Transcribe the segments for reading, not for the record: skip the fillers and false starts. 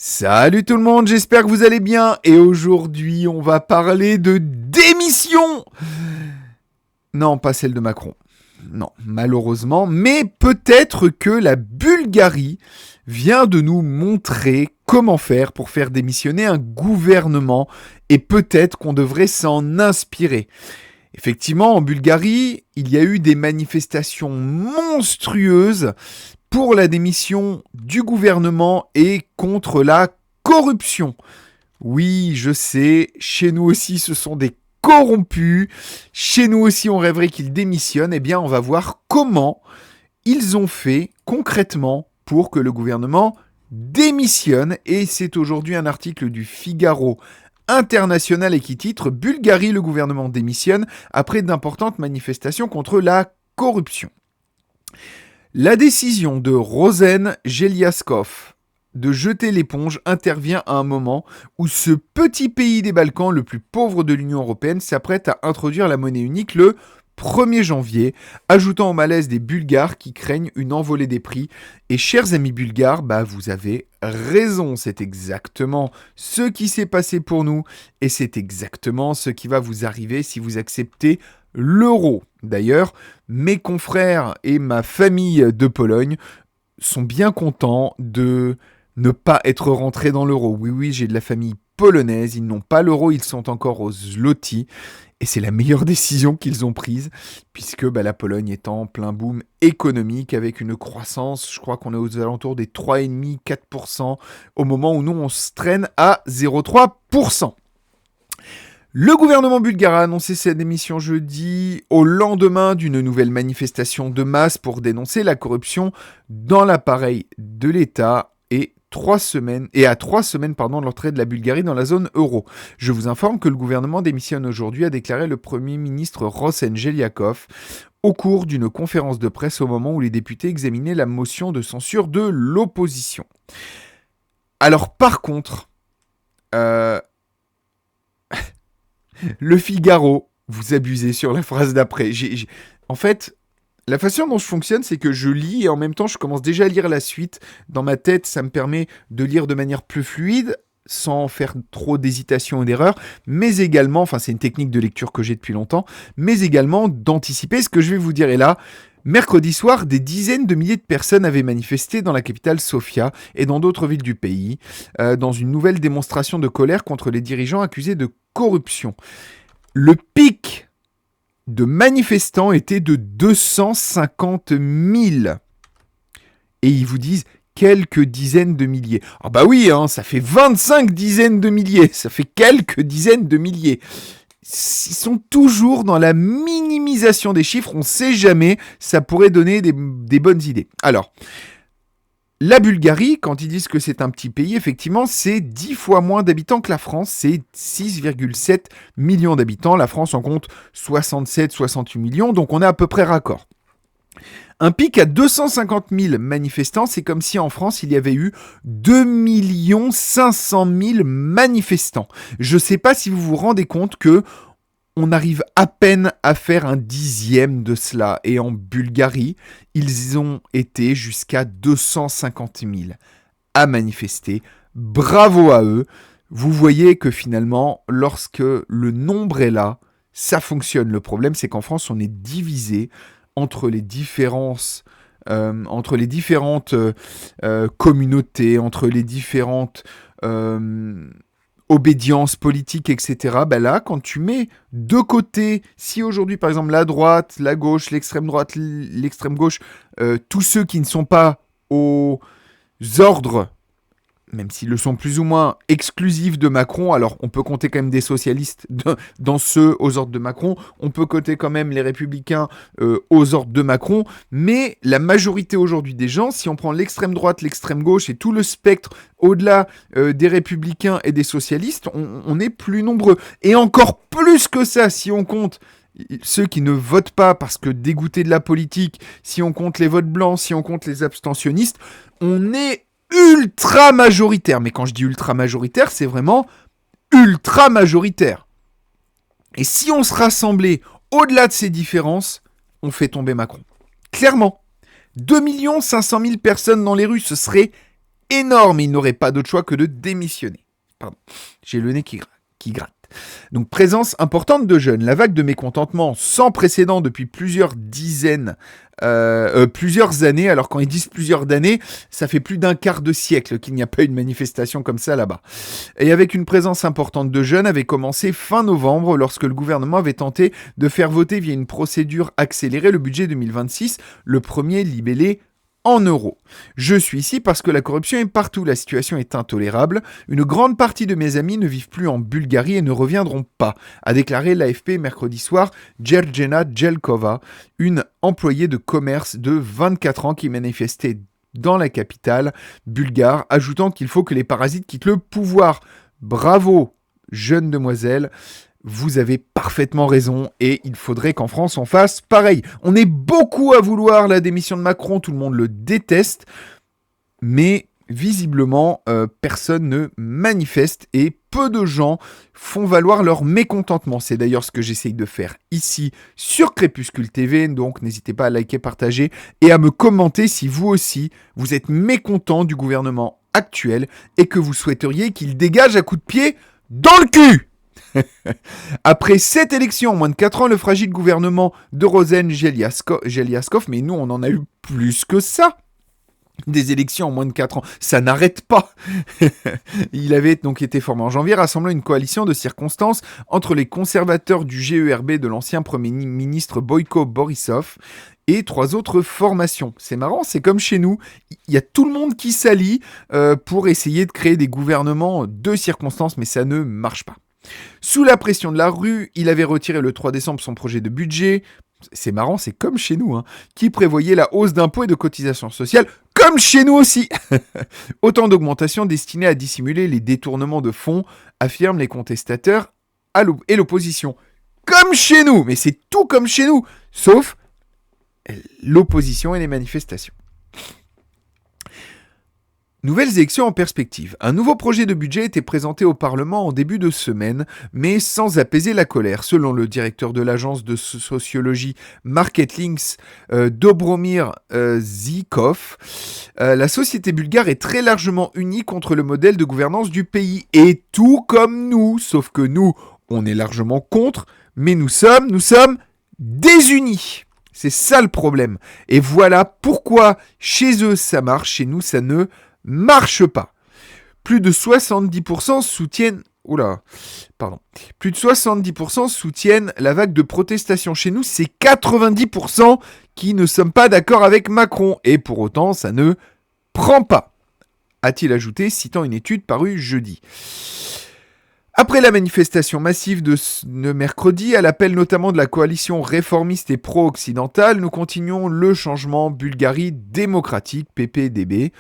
Salut tout le monde, j'espère que vous allez bien. Et aujourd'hui, on va parler de démission. Non, pas celle de Macron. Non, malheureusement. Mais peut-être que la Bulgarie vient de nous montrer comment faire pour faire démissionner un gouvernement. Et peut-être qu'on devrait s'en inspirer. Effectivement, en Bulgarie, il y a eu des manifestations monstrueuses pour la démission du gouvernement et contre la corruption. Oui, je sais, chez nous aussi ce sont des corrompus, chez nous aussi on rêverait qu'ils démissionnent. Eh bien, on va voir comment ils ont fait concrètement pour que le gouvernement démissionne. Et c'est aujourd'hui un article du Figaro International et qui titre « Bulgarie, le gouvernement démissionne après d'importantes manifestations contre la corruption ». La décision de Rosen Geliaskov de jeter l'éponge intervient à un moment où ce petit pays des Balkans, le plus pauvre de l'Union européenne, s'apprête à introduire la monnaie unique le 1er janvier, ajoutant au malaise des Bulgares qui craignent une envolée des prix. Et chers amis bulgares, vous avez raison, c'est exactement ce qui s'est passé pour nous et c'est exactement ce qui va vous arriver si vous acceptez l'euro. D'ailleurs, mes confrères et ma famille de Pologne sont bien contents de ne pas être rentrés dans l'euro. Oui, j'ai de la famille polonaise, ils n'ont pas l'euro, ils sont encore au zloty. Et c'est la meilleure décision qu'ils ont prise, puisque la Pologne est en plein boom économique, avec une croissance, je crois qu'on est aux alentours des 3,5-4%, au moment où nous on se traîne à 0,3%. Le gouvernement bulgare a annoncé sa démission jeudi au lendemain d'une nouvelle manifestation de masse pour dénoncer la corruption dans l'appareil de l'État et à 3 semaines de l'entrée de la Bulgarie dans la zone euro. Je vous informe que le gouvernement démissionne aujourd'hui, a déclaré le Premier ministre Rosen Geliaskov au cours d'une conférence de presse au moment où les députés examinaient la motion de censure de l'opposition. Alors par contre, le Figaro, vous abusez sur la phrase d'après. En fait, la façon dont je fonctionne, c'est que je lis et en même temps, je commence déjà à lire la suite. Dans ma tête, ça me permet de lire de manière plus fluide, sans faire trop d'hésitation et d'erreur, mais également, c'est une technique de lecture que j'ai depuis longtemps, mais également d'anticiper ce que je vais vous dire. Et là, mercredi soir, des dizaines de milliers de personnes avaient manifesté dans la capitale Sofia et dans d'autres villes du pays, dans une nouvelle démonstration de colère contre les dirigeants accusés de corruption. Le pic de manifestants était de 250 000. Et ils vous disent quelques dizaines de milliers. Ah oui, ça fait 25 dizaines de milliers, ça fait quelques dizaines de milliers. Ils sont toujours dans la minimisation des chiffres, on ne sait jamais, ça pourrait donner des bonnes idées. Alors, la Bulgarie, quand ils disent que c'est un petit pays, effectivement, c'est 10 fois moins d'habitants que la France, c'est 6,7 millions d'habitants. La France en compte 67-68 millions, donc on est à peu près raccord. Un pic à 250 000 manifestants, c'est comme si en France, il y avait eu 2 500 000 manifestants. Je ne sais pas si vous vous rendez compte que on arrive à peine à faire un dixième de cela. Et en Bulgarie, ils ont été jusqu'à 250 000 à manifester. Bravo à eux. Vous voyez que finalement, lorsque le nombre est là, ça fonctionne. Le problème, c'est qu'en France, on est divisé entre les différentes communautés, entre les différentes obédiences politiques, etc. Là, quand tu mets de côté, si aujourd'hui, par exemple, la droite, la gauche, l'extrême droite, l'extrême gauche, tous ceux qui ne sont pas aux ordres, même s'ils le sont plus ou moins exclusifs de Macron, alors on peut compter quand même des socialistes dans ceux aux ordres de Macron, on peut compter quand même les républicains aux ordres de Macron, mais la majorité aujourd'hui des gens, si on prend l'extrême droite, l'extrême gauche et tout le spectre au-delà des républicains et des socialistes, on est plus nombreux. Et encore plus que ça, si on compte ceux qui ne votent pas parce que dégoûtés de la politique, si on compte les votes blancs, si on compte les abstentionnistes, on est ultra majoritaire. Mais quand je dis ultra majoritaire, c'est vraiment ultra majoritaire. Et si on se rassemblait au-delà de ces différences, on fait tomber Macron. Clairement. 2 500 000 personnes dans les rues, ce serait énorme et il n'aurait pas d'autre choix que de démissionner. Pardon, j'ai le nez qui gratte. Donc présence importante de jeunes. La vague de mécontentement sans précédent depuis plusieurs années, alors quand ils disent plusieurs années, ça fait plus d'un quart de siècle qu'il n'y a pas eu de manifestation comme ça là-bas. Et avec une présence importante de jeunes avait commencé fin novembre lorsque le gouvernement avait tenté de faire voter via une procédure accélérée le budget 2026, le premier libellé en euros. Je suis ici parce que la corruption est partout, la situation est intolérable. Une grande partie de mes amis ne vivent plus en Bulgarie et ne reviendront pas, a déclaré l'AFP mercredi soir Djergena Jelkova, une employée de commerce de 24 ans qui manifestait dans la capitale bulgare, ajoutant qu'il faut que les parasites quittent le pouvoir. Bravo, jeune demoiselle. Vous avez parfaitement raison et il faudrait qu'en France on fasse pareil. On est beaucoup à vouloir la démission de Macron, tout le monde le déteste, mais visiblement personne ne manifeste et peu de gens font valoir leur mécontentement. C'est d'ailleurs ce que j'essaye de faire ici sur Crépuscule TV, donc n'hésitez pas à liker, partager et à me commenter si vous aussi vous êtes mécontent du gouvernement actuel et que vous souhaiteriez qu'il dégage à coups de pied dans le cul. Après 7 élections en moins de 4 ans, le fragile gouvernement de Rosen Geliaskov, mais nous on en a eu plus que ça. Des élections en moins de 4 ans, ça n'arrête pas. Il avait donc été formé en janvier, rassemblant une coalition de circonstances entre les conservateurs du GERB de l'ancien Premier ministre Boyko Borisov et 3 autres formations. C'est marrant, c'est comme chez nous, il y a tout le monde qui s'allie pour essayer de créer des gouvernements de circonstances, mais ça ne marche pas. Sous la pression de la rue, il avait retiré le 3 décembre son projet de budget, c'est marrant, c'est comme chez nous, qui prévoyait la hausse d'impôts et de cotisations sociales, comme chez nous aussi. Autant d'augmentations destinées à dissimuler les détournements de fonds, affirment les contestateurs et l'opposition. Comme chez nous, mais c'est tout comme chez nous, sauf l'opposition et les manifestations. Nouvelles élections en perspective. Un nouveau projet de budget était présenté au Parlement en début de semaine, mais sans apaiser la colère. Selon le directeur de l'agence de sociologie Market Links, Dobromir Zikov, la société bulgare est très largement unie contre le modèle de gouvernance du pays. Et tout comme nous, sauf que nous, on est largement contre, mais nous sommes désunis. C'est ça le problème. Et voilà pourquoi chez eux ça marche, chez nous ça ne marche pas. Plus de 70% soutiennent Plus de 70% soutiennent la vague de protestation. Chez nous, c'est 90% qui ne sommes pas d'accord avec Macron. Et pour autant, ça ne prend pas, a-t-il ajouté, citant une étude parue jeudi. Après la manifestation massive de mercredi, à l'appel notamment de la coalition réformiste et pro-occidentale, nous continuons le changement Bulgarie démocratique, PPDB.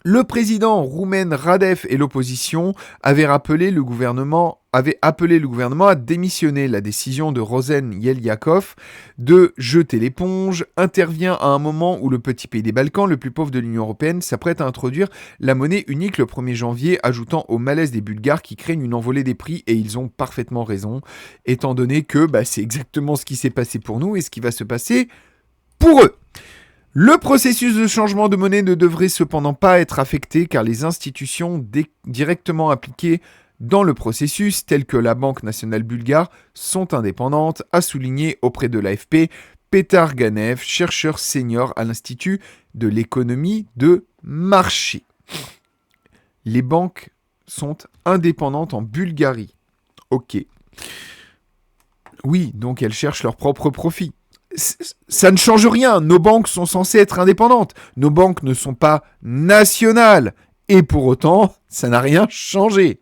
Le président roumain Radev et l'opposition avaient appelé le gouvernement à démissionner. La décision de Rosen Geliaskov de jeter l'éponge intervient à un moment où le petit pays des Balkans, le plus pauvre de l'Union européenne, s'apprête à introduire la monnaie unique le 1er janvier, ajoutant au malaise des Bulgares qui craignent une envolée des prix, et ils ont parfaitement raison, étant donné que c'est exactement ce qui s'est passé pour nous et ce qui va se passer pour eux. Le processus de changement de monnaie ne devrait cependant pas être affecté car les institutions directement impliquées dans le processus, telles que la Banque nationale bulgare, sont indépendantes, a souligné auprès de l'AFP Petar Ganev, chercheur senior à l'Institut de l'économie de marché. Les banques sont indépendantes en Bulgarie. Ok. Oui, donc elles cherchent leur propre profit. Ça ne change rien, nos banques sont censées être indépendantes, nos banques ne sont pas nationales, et pour autant, ça n'a rien changé.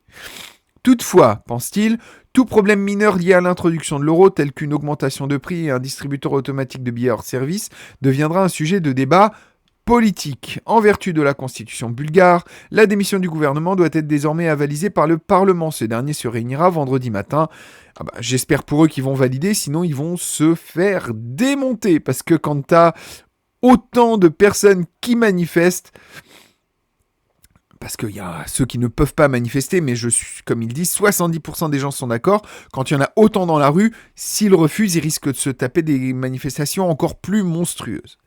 Toutefois, pense-t-il, tout problème mineur lié à l'introduction de l'euro, tel qu'une augmentation de prix et un distributeur automatique de billets hors service, deviendra un sujet de débat politique. En vertu de la constitution bulgare, la démission du gouvernement doit être désormais avalisée par le Parlement. Ce dernier se réunira vendredi matin. J'espère pour eux qu'ils vont valider, sinon ils vont se faire démonter. Parce que quand t'as autant de personnes qui manifestent, parce qu'il y a ceux qui ne peuvent pas manifester, mais comme ils disent, 70% des gens sont d'accord. Quand il y en a autant dans la rue, s'ils refusent, ils risquent de se taper des manifestations encore plus monstrueuses.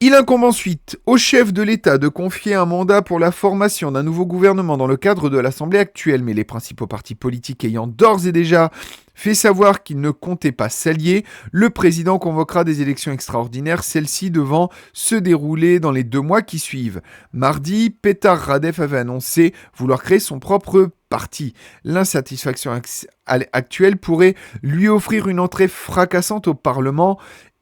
Il incombe ensuite au chef de l'État de confier un mandat pour la formation d'un nouveau gouvernement dans le cadre de l'Assemblée actuelle, mais les principaux partis politiques ayant d'ores et déjà fait savoir qu'ils ne comptaient pas s'allier, le président convoquera des élections extraordinaires, celles-ci devant se dérouler dans les 2 mois qui suivent. Mardi, Petar Radev avait annoncé vouloir créer son propre parti. L'insatisfaction actuelle pourrait lui offrir une entrée fracassante au Parlement,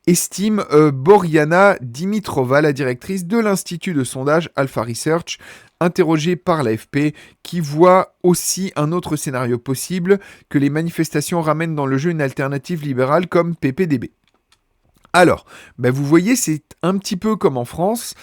estime Boriana Dimitrova, la directrice de l'institut de sondage Alpha Research, interrogée par l'AFP, qui voit aussi un autre scénario possible, que les manifestations ramènent dans le jeu une alternative libérale comme PPDB. Alors, vous voyez, c'est un petit peu comme en France.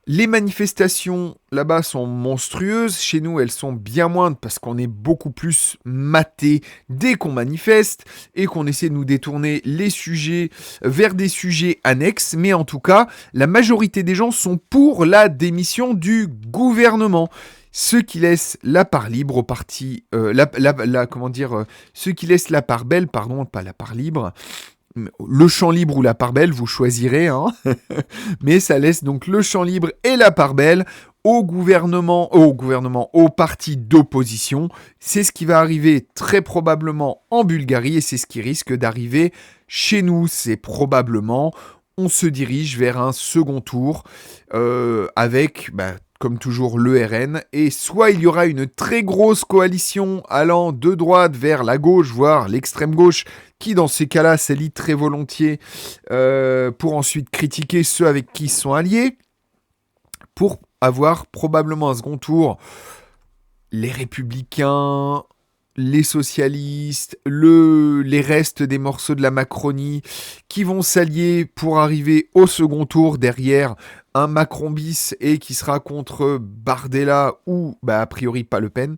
Les manifestations là-bas sont monstrueuses, chez nous elles sont bien moindres parce qu'on est beaucoup plus maté dès qu'on manifeste et qu'on essaie de nous détourner les sujets vers des sujets annexes, mais en tout cas la majorité des gens sont pour la démission du gouvernement. Ce qui laisse la part libre au parti, ce qui laisse la part belle, pardon, pas la part libre, le champ libre ou la part belle, vous choisirez, hein. Mais ça laisse donc le champ libre et la part belle au parti d'opposition. C'est ce qui va arriver très probablement en Bulgarie et c'est ce qui risque d'arriver chez nous. C'est probablement, on se dirige vers un second tour avec... comme toujours le RN, et soit il y aura une très grosse coalition allant de droite vers la gauche, voire l'extrême gauche, qui dans ces cas-là s'allie très volontiers pour ensuite critiquer ceux avec qui ils sont alliés, pour avoir probablement un second tour les républicains, les socialistes, les restes des morceaux de la Macronie qui vont s'allier pour arriver au second tour derrière un Macron bis et qui sera contre Bardella ou a priori pas Le Pen.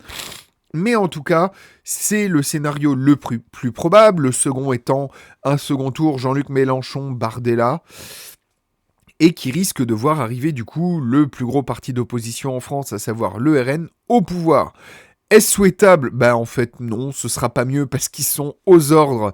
Mais en tout cas, c'est le scénario le plus probable, le second étant un second tour Jean-Luc Mélenchon, Bardella, et qui risque de voir arriver du coup le plus gros parti d'opposition en France, à savoir le RN, au pouvoir. Est-ce souhaitable ? En fait, non, ce sera pas mieux parce qu'ils sont aux ordres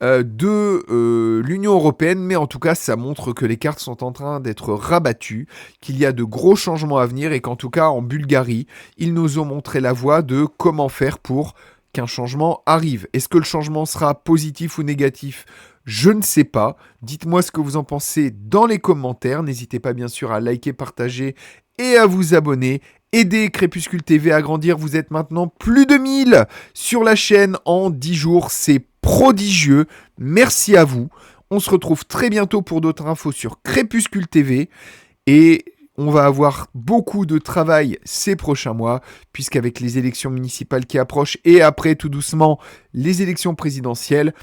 de l'Union européenne, mais en tout cas, ça montre que les cartes sont en train d'être rabattues, qu'il y a de gros changements à venir et qu'en tout cas, en Bulgarie, ils nous ont montré la voie de comment faire pour qu'un changement arrive. Est-ce que le changement sera positif ou négatif ? Je ne sais pas. Dites-moi ce que vous en pensez dans les commentaires. N'hésitez pas bien sûr à liker, partager et à vous abonner. Aidez Crépuscule TV à grandir, vous êtes maintenant plus de 1000 sur la chaîne en 10 jours, c'est prodigieux, merci à vous. On se retrouve très bientôt pour d'autres infos sur Crépuscule TV et on va avoir beaucoup de travail ces prochains mois puisqu'avec les élections municipales qui approchent et après tout doucement les élections présidentielles,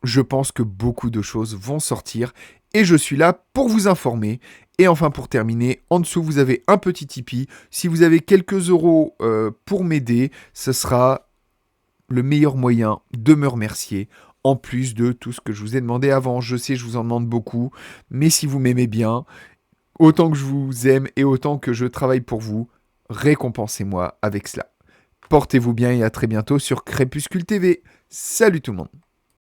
je pense que beaucoup de choses vont sortir et je suis là pour vous informer. Et enfin, pour terminer, en dessous, vous avez un petit Tipeee. Si vous avez quelques euros pour m'aider, ce sera le meilleur moyen de me remercier, en plus de tout ce que je vous ai demandé avant. Je sais, je vous en demande beaucoup, mais si vous m'aimez bien, autant que je vous aime et autant que je travaille pour vous, récompensez-moi avec cela. Portez-vous bien et à très bientôt sur Crépuscule TV. Salut tout le monde.